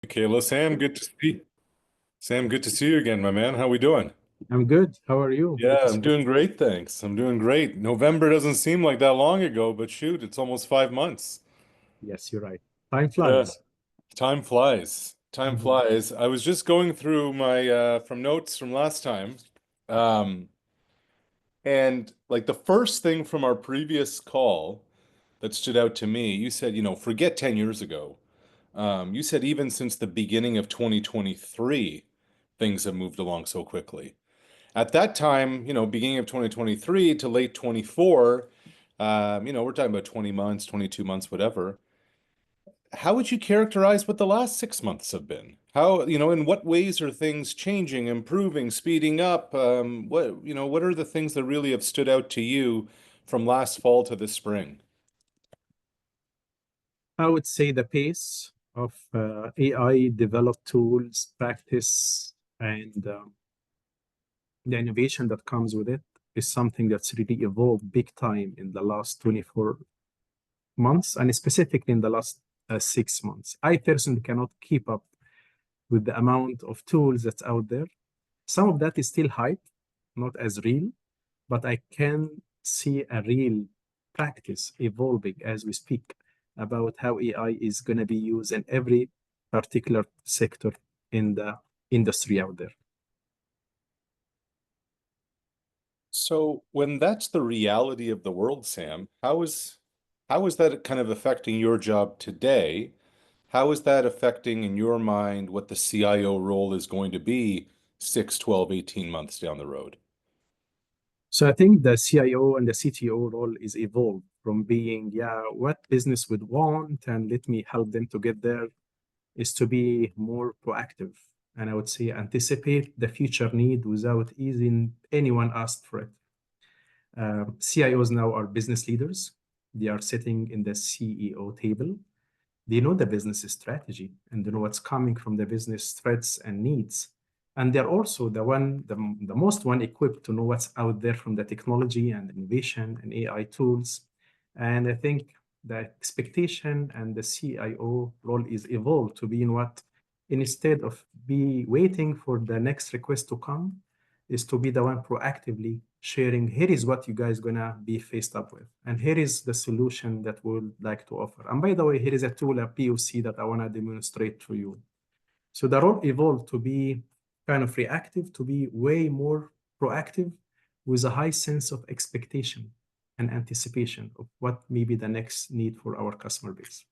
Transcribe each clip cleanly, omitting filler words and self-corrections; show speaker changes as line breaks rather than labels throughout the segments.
Kayla, Sam, good to see you again, my man. How we doing?
I'm good. How are you? Good
Yeah,
to
I'm
speak.
doing great, thanks. I'm doing great. November doesn't seem like that long ago, but shoot, it's almost 5 months.
Yes, you're right. Time
Yeah,
flies.
time flies. Time
Mhm.
flies. I was just going through my from notes from last time. Um, and like the first thing from our previous call that stood out to me, you said, forget 10 years ago. You said even since the beginning of 2023, things have moved along so quickly. At that time, beginning of 2023 to late 24, we're talking about 20 months, 22 months, whatever. How would you characterize what the last 6 months have been? How, in what ways are things changing, improving, speeding up? What are the things that really have stood out to you from last fall to this spring?
I would say the pace of AI developed tools, practice, and the innovation that comes with it is something that's really evolved big time in the last 24 months, and specifically in the last 6 months. I personally cannot keep up with the amount of tools that's out there. Some of that is still hype, not as real, but I can see a real practice evolving as we speak about how AI is going to be used in every particular sector in the industry out there.
So when that's the reality of the world, Sam, how is that kind of affecting your job today? How is that affecting in your mind what the CIO role is going to be 6, 12, 18 months down the road?
So I think the CIO and the CTO role is evolved from being, yeah, what business would want and let me help them to get there, is to be more proactive. And I would say anticipate the future need without even anyone asked for it. CIOs now are business leaders. They are sitting in the CEO table. They know the business strategy and they know what's coming from the business threats and needs. And they're also the most one equipped to know what's out there from the technology and innovation and AI tools. And I think the expectation and the CIO role is evolved to be in what, instead of be waiting for the next request to come, is to be the one proactively sharing, here is what you guys gonna be faced up with, and here is the solution that we would like to offer. And by the way, here is a tool, a POC that I wanna demonstrate to you. So the role evolved to be kind of reactive, to be way more proactive with a high sense of expectation and anticipation of what may be the next need for our customer base.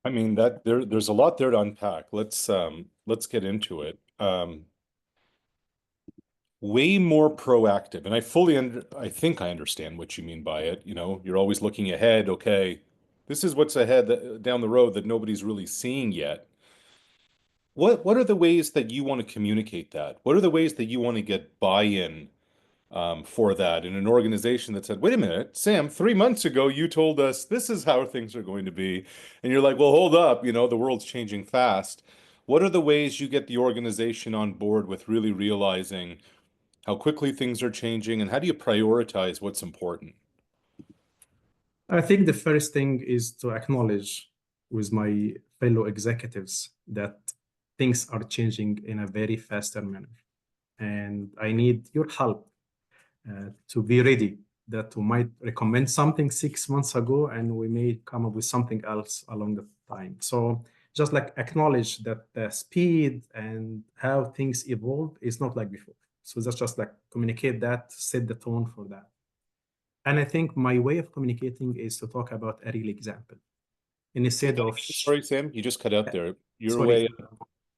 I mean that there's a lot there to unpack. Let's get into it. Way more proactive, and I think I understand what you mean by it. You're always looking ahead. Okay, this is what's ahead down the road that nobody's really seeing yet. What are the ways that you want to communicate that? What are the ways that you want to get buy-in for that in an organization that said, wait a minute, Sam, 3 months ago you told us this is how things are going to be. And you're like, well, hold up, the world's changing fast. What are the ways you get the organization on board with really realizing how quickly things are changing and how do you prioritize what's important?
I think the first thing is to acknowledge with my fellow executives that things are changing in a very faster manner. And I need your help to be ready, that we might recommend something 6 months ago and we may come up with something else along the time. So just like acknowledge that the speed and how things evolve is not like before. So that's just like communicate that, set the tone for that. And I think my way of communicating is to talk about a real example
Say
instead
that
of,
again. Sorry, Sam, you just cut out there. Your
sorry,
way.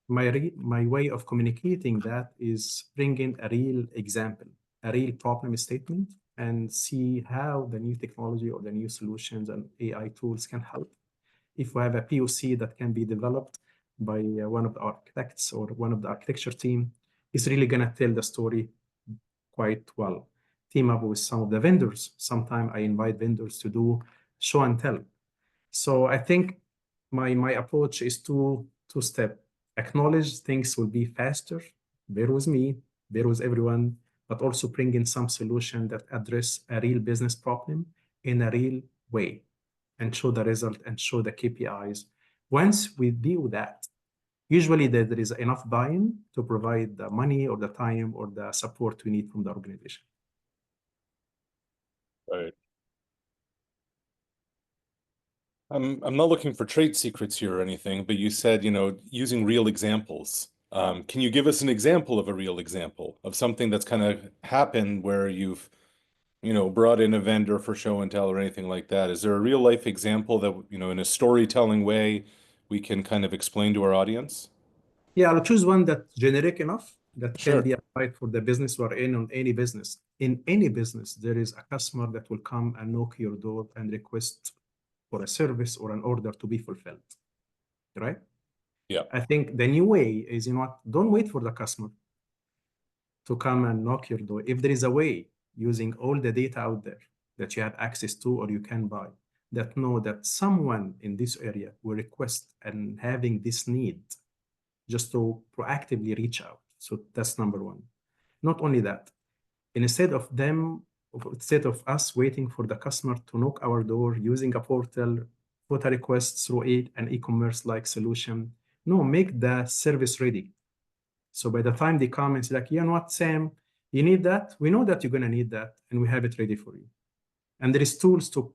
my way of communicating that is bringing a real example, a real problem statement, and see how the new technology or the new solutions and AI tools can help. If we have a POC that can be developed by one of the architects or one of the architecture team, it's really going to tell the story quite well. Team up with some of the vendors. Sometimes I invite vendors to do show and tell. So I think my approach is two step. Acknowledge things will be faster. Bear with me, bear with everyone, but also bring in some solution that address a real business problem in a real way. and show the result and show the KPIs. Once we do that, usually there is enough buy-in to provide the money or the time or the support we need from the organization.
Right. I'm not looking for trade secrets here or anything, but you said, using real examples. Can you give us an example of a real example of something that's kind of happened where you've, brought in a vendor for show and tell or anything like that? Is there a real life example that, in a storytelling way, we can kind of explain to our audience?
Yeah, I'll choose one that's generic enough that can
Sure.
be applied for the business we're in on any business. In any business, there is a customer that will come and knock your door and request for a service or an order to be fulfilled, right?
Yeah.
I think the new way is, what, don't wait for the customer to come and knock your door. If there is a way using all the data out there that you have access to or you can buy, that know that someone in this area will request and having this need, just to proactively reach out. So that's number one. Not only that, instead of us waiting for the customer to knock our door using a portal, put a request through an e-commerce like solution, no, make the service ready. So by the time they come and say like, you know what, Sam, you need that? We know that you're going to need that, and we have it ready for you. And there is tools to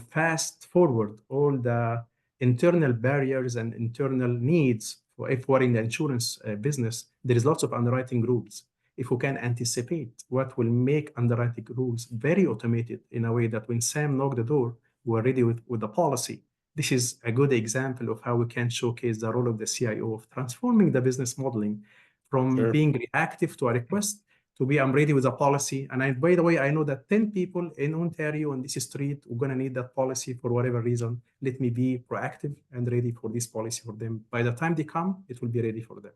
fast forward all the internal barriers and internal needs. For if we're in the insurance business, there is lots of underwriting rules. If we can anticipate what will make underwriting rules very automated in a way that when Sam knocked the door, we're ready with the policy. This is a good example of how we can showcase the role of the CIO of transforming the business modeling from
Sure.
being reactive to a request to be, I'm ready with a policy. And by the way, I know that 10 people in Ontario on this street are going to need that policy for whatever reason. Let me be proactive and ready for this policy for them. By the time they come, it will be ready for them.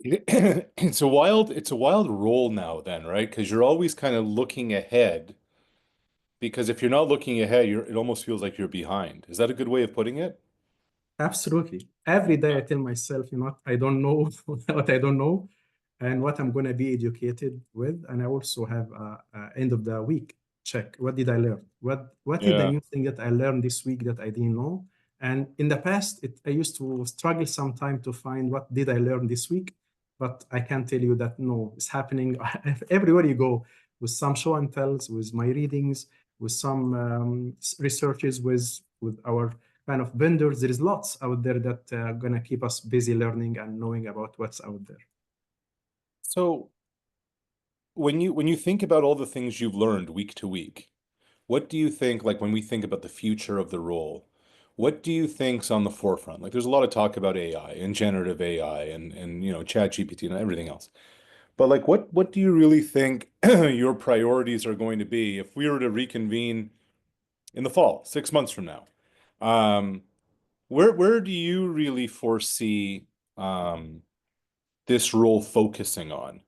It's a wild role now then, right? Because you're always kind of looking ahead. Because if you're not looking ahead, it almost feels like you're behind. Is that a good way of putting it?
Absolutely. Every day I tell myself, what, I don't know what I don't know and what I'm going to be educated with. And I also have a end of the week check. What did I learn? What is the
Yeah.
new thing that I learned this week that I didn't know? And in the past, I used to struggle sometime to find what did I learn this week. But I can tell you that no, it's happening everywhere you go with some show and tells, with my readings, with some researches, with our kind of vendors. There is lots out there that are going to keep us busy learning and knowing about what's out there.
So when you think about all the things you've learned week to week, what do you think, like when we think about the future of the role, what do you think's on the forefront? Like there's a lot of talk about AI and generative AI and Chat GPT and everything else. But like what do you really think your priorities are going to be if we were to reconvene in the fall, 6 months from now? Um, where do you really foresee this role focusing on?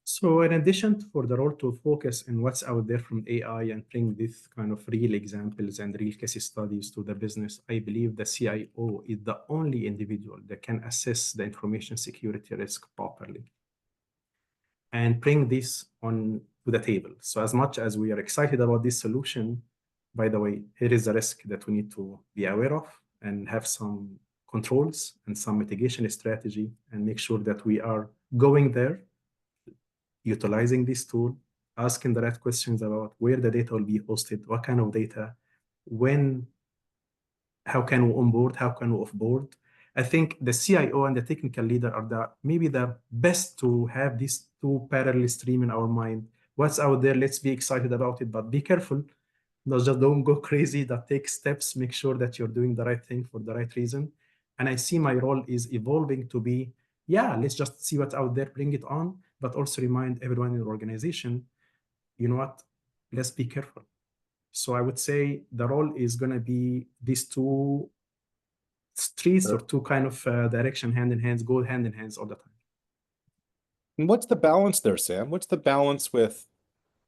So in addition for the role to focus on what's out there from AI and bring this kind of real examples and real case studies to the business, I believe the CIO is the only individual that can assess the information security risk properly and bring this on to the table. So as much as we are excited about this solution, by the way, here is a risk that we need to be aware of and have some controls and some mitigation strategy and make sure that we are going there, utilizing this tool, asking the right questions about where the data will be hosted, what kind of data, when, how can we onboard, how can we offboard. I think the CIO and the technical leader are maybe the best to have these two parallel stream in our mind. What's out there? Let's be excited about it, but be careful. No, just don't go crazy. That take steps. Make sure that you're doing the right thing for the right reason. And I see my role is evolving to be, yeah, let's just see what's out there, bring it on, but also remind everyone in the organization, you know what? Let's be careful. So I would say the role is going to be these two streets or
Sure.
two kind of direction hand in hands, go hand in hands all the time.
And what's the balance there, Sam? What's the balance with,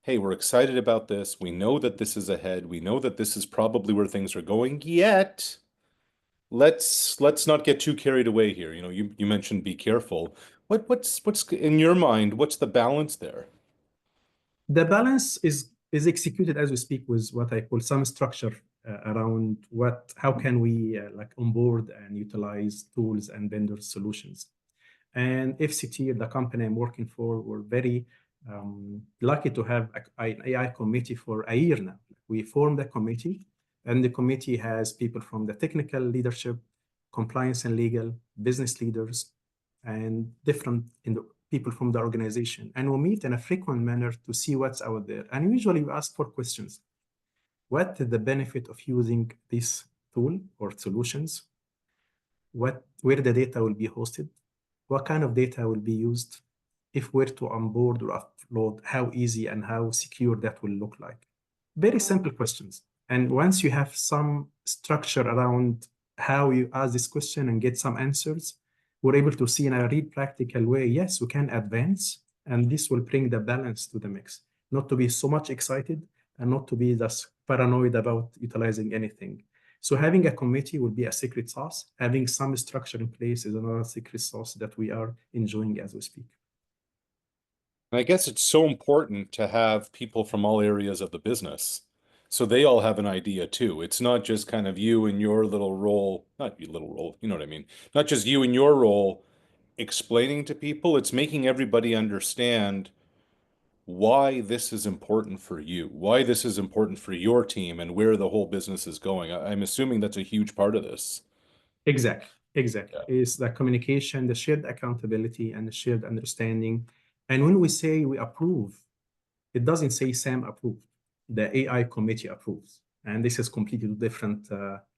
hey, we're excited about this. We know that this is ahead. We know that this is probably where things are going. Yet, let's not get too carried away here. You mentioned be careful. What's in your mind, what's the balance there?
The balance is executed as we speak with what I call some structure around how can we like onboard and utilize tools and vendor solutions. And FCT, the company I'm working for, we're very lucky to have an AI committee for a year now. We formed a committee, and the committee has people from the technical leadership, compliance and legal, business leaders, and different people from the organization. And we meet in a frequent manner to see what's out there. And usually we ask for questions. What is the benefit of using this tool or solutions? Where the data will be hosted? What kind of data will be used? If we're to onboard or upload, how easy and how secure that will look like. Very simple questions. And once you have some structure around how you ask this question and get some answers, we're able to see in a real practical way, yes, we can advance, and this will bring the balance to the mix. Not to be so much excited and not to be just paranoid about utilizing anything. So having a committee will be a secret sauce. Having some structure in place is another secret sauce that we are enjoying as we speak.
And I guess it's so important to have people from all areas of the business. So they all have an idea too. It's not just kind of you and your little role, not your little role, you know what I mean? Not just you and your role explaining to people, it's making everybody understand why this is important for you, why this is important for your team, and where the whole business is going. I'm assuming that's a huge part of this.
Exactly. Exactly.
Yeah.
Is the communication, the shared accountability, and the shared understanding. And when we say we approve, it doesn't say Sam approved. The AI committee approves. And this is completely different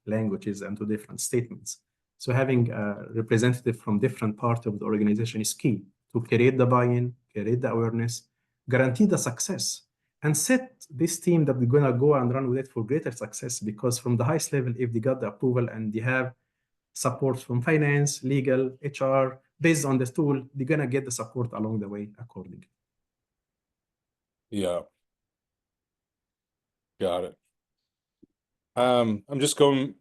languages and two different statements. So having a representative from different parts of the organization is key to create the buy-in, create the awareness, guarantee the success, and set this team that we're going to go and run with it for greater success. Because from the highest level, if they got the approval and they have support from finance, legal, HR, based on the tool, they're going to get the support along the way accordingly.
Yeah. Got it. I'm just going,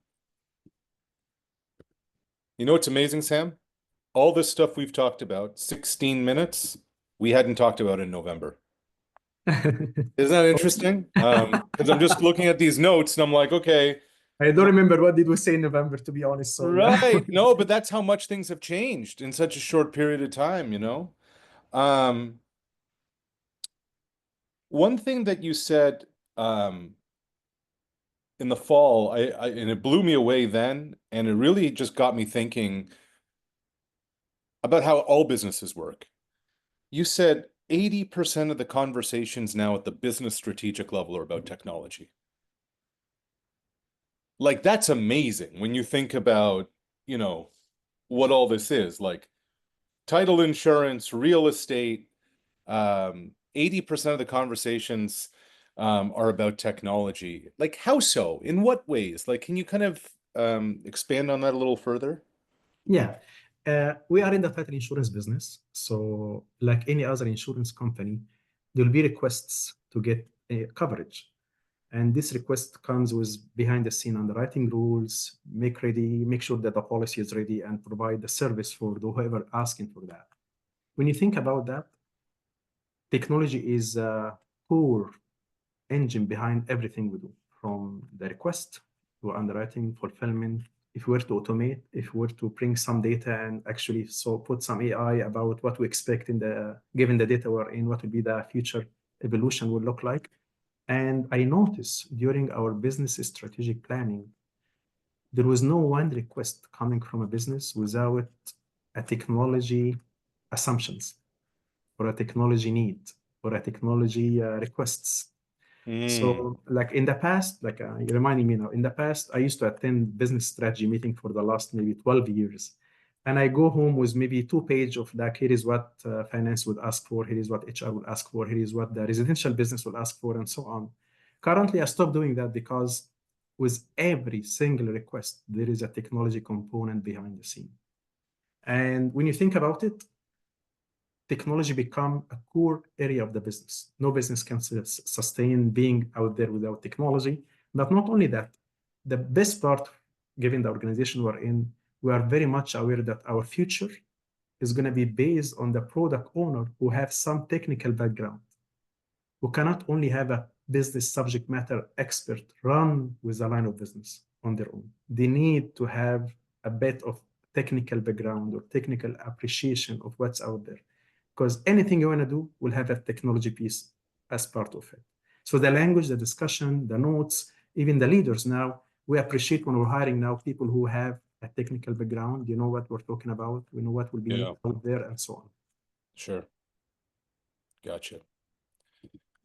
you know what's amazing, Sam? All this stuff we've talked about, 16 minutes, we hadn't talked about in November. Isn't that interesting? Because I'm just looking at these notes and I'm like, okay.
I don't remember what did we say in November, to be honest. So yeah.
Right. No, but that's how much things have changed in such a short period of time, you know? Um, One thing that you said in the fall, and it blew me away then, and it really just got me thinking about how all businesses work. You said 80% of the conversations now at the business strategic level are about technology. Like that's amazing when you think about, you know, what all this is, like title insurance, real estate. 80% of the conversations are about technology. Like how so? In what ways? Like, can you kind of expand on that a little further?
Yeah. We are in the title insurance business. So, like any other insurance company, there'll be requests to get coverage. And this request comes with behind the scene underwriting rules, make sure that the policy is ready and provide the service for whoever asking for that. When you think about that, technology is a core engine behind everything we do, from the request to underwriting, fulfillment. If we were to automate, if we were to bring some data and actually put some AI about what we expect given the data we're in, what would be the future evolution would look like. And I noticed during our business strategic planning, there was no one request coming from a business without a technology assumptions or a technology need or a technology requests. So, like in the past, like you're reminding me now, in the past, I used to attend business strategy meeting for the last maybe 12 years. And I go home with maybe 2 pages of like, here is what finance would ask for, here is what HR would ask for, here is what the residential business will ask for, and so on. Currently, I stopped doing that because with every single request, there is a technology component behind the scene. And when you think about it, technology become a core area of the business. No business can sustain being out there without technology. But not only that, the best part, given the organization we're in, we are very much aware that our future is going to be based on the product owner who have some technical background. We cannot only have a business subject matter expert run with a line of business on their own. They need to have a bit of technical background or technical appreciation of what's out there. Because anything you want to do will have a technology piece as part of it. So the language, the discussion, the notes, even the leaders now, we appreciate when we're hiring now people who have a technical background, you know what we're talking about, we know what will be out there and so on.
Sure. Gotcha.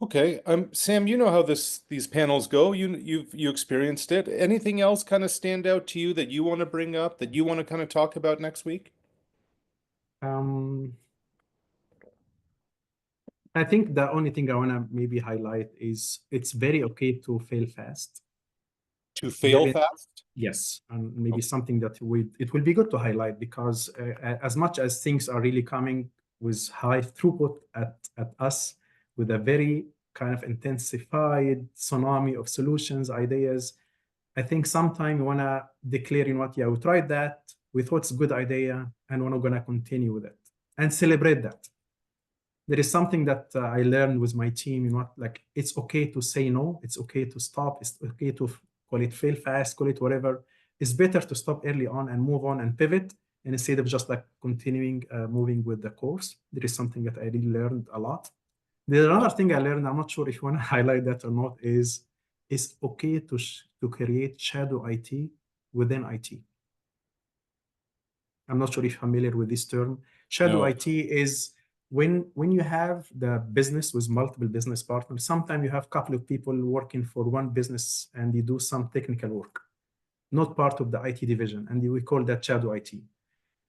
Okay. Sam, you know how these panels go. You experienced it. Anything else kind of stand out to you that you want to bring up that you want to kind of talk about next week?
I think the only thing I want to maybe highlight is it's very okay to fail fast.
To fail fast?
Yes, and maybe something that it will be good to highlight because as much as things are really coming with high throughput at us, with a very kind of intensified tsunami of solutions, ideas, I think sometime you want to declare, you know what, yeah, we tried that, we thought it's a good idea, and we're not going to continue with it and celebrate that. There is something that I learned with my team, you know, like it's okay to say no, it's okay to stop, it's okay to call it fail fast, call it whatever. It's better to stop early on and move on and pivot, and instead of just like continuing moving with the course. There is something that I really learned a lot. There's another thing I learned, I'm not sure if you want to highlight that or not, is it's okay to create shadow IT within IT. I'm not sure if you're familiar with this term. Shadow IT is when you have the business with multiple business partners, sometimes you have a couple of people working for one business and they do some technical work, not part of the IT division, and we call that shadow IT.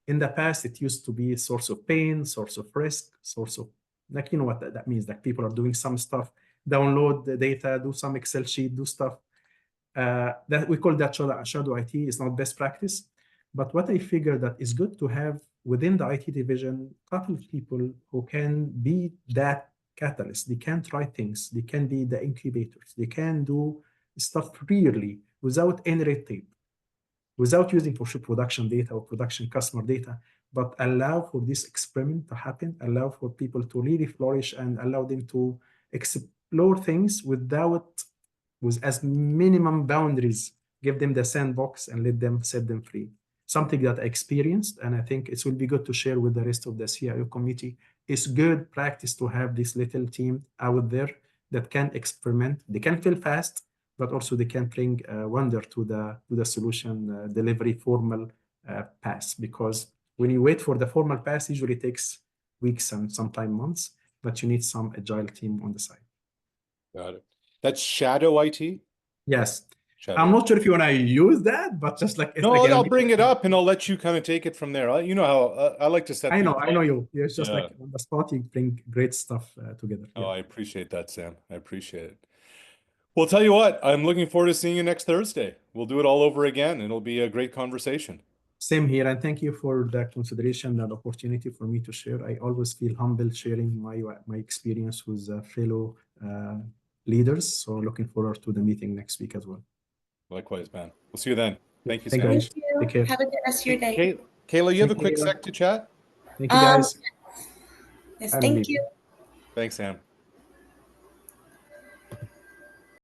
In the past, it used to be a source of pain, source of risk, source of, like, you know what that means, like people are doing some stuff, download the data, do some Excel sheet, do stuff. That we call that shadow IT. Is not best practice. But what I figured that is good to have within the IT division, a couple of people who can be that catalyst. They can try things. They can be the incubators. They can do stuff really without any red tape, without using for sure production data or production customer data, but allow for this experiment to happen, allow for people to really flourish and allow them to explore things with as minimum boundaries, give them the sandbox and let them set them free. Something that I experienced, and I think it will be good to share with the rest of the CIO committee. It's good practice to have this little team out there that can experiment. They can fail fast, but also they can bring wonder to the solution delivery formal pass. Because when you wait for the formal pass, usually takes weeks and sometimes months, but you need some agile team on the side.
Got it. That's shadow IT?
Yes.
Shadow.
I'm not sure if you want to use that, but just like
no,
again,
I'll bring it up and I'll let you kind of take it from there. You know how I like to set.
I know you. It's just like on the spot, you bring great stuff together.
Oh, I appreciate that, Sam. I appreciate it. Well, tell you what, I'm looking forward to seeing you next Thursday. We'll do it all over again, and it'll be a great conversation.
Same here, and thank you for the consideration and opportunity for me to share. I always feel humble sharing my experience with fellow leaders. So looking forward to the meeting next week as well.
Likewise, man. We'll see you then. Thank you,
Sam.
Thank you.
Take care.
Have a good rest of your day.
Kayla, you have a quick sec to chat?
Thank you, guys.
Yes, thank you.
Thanks, Sam.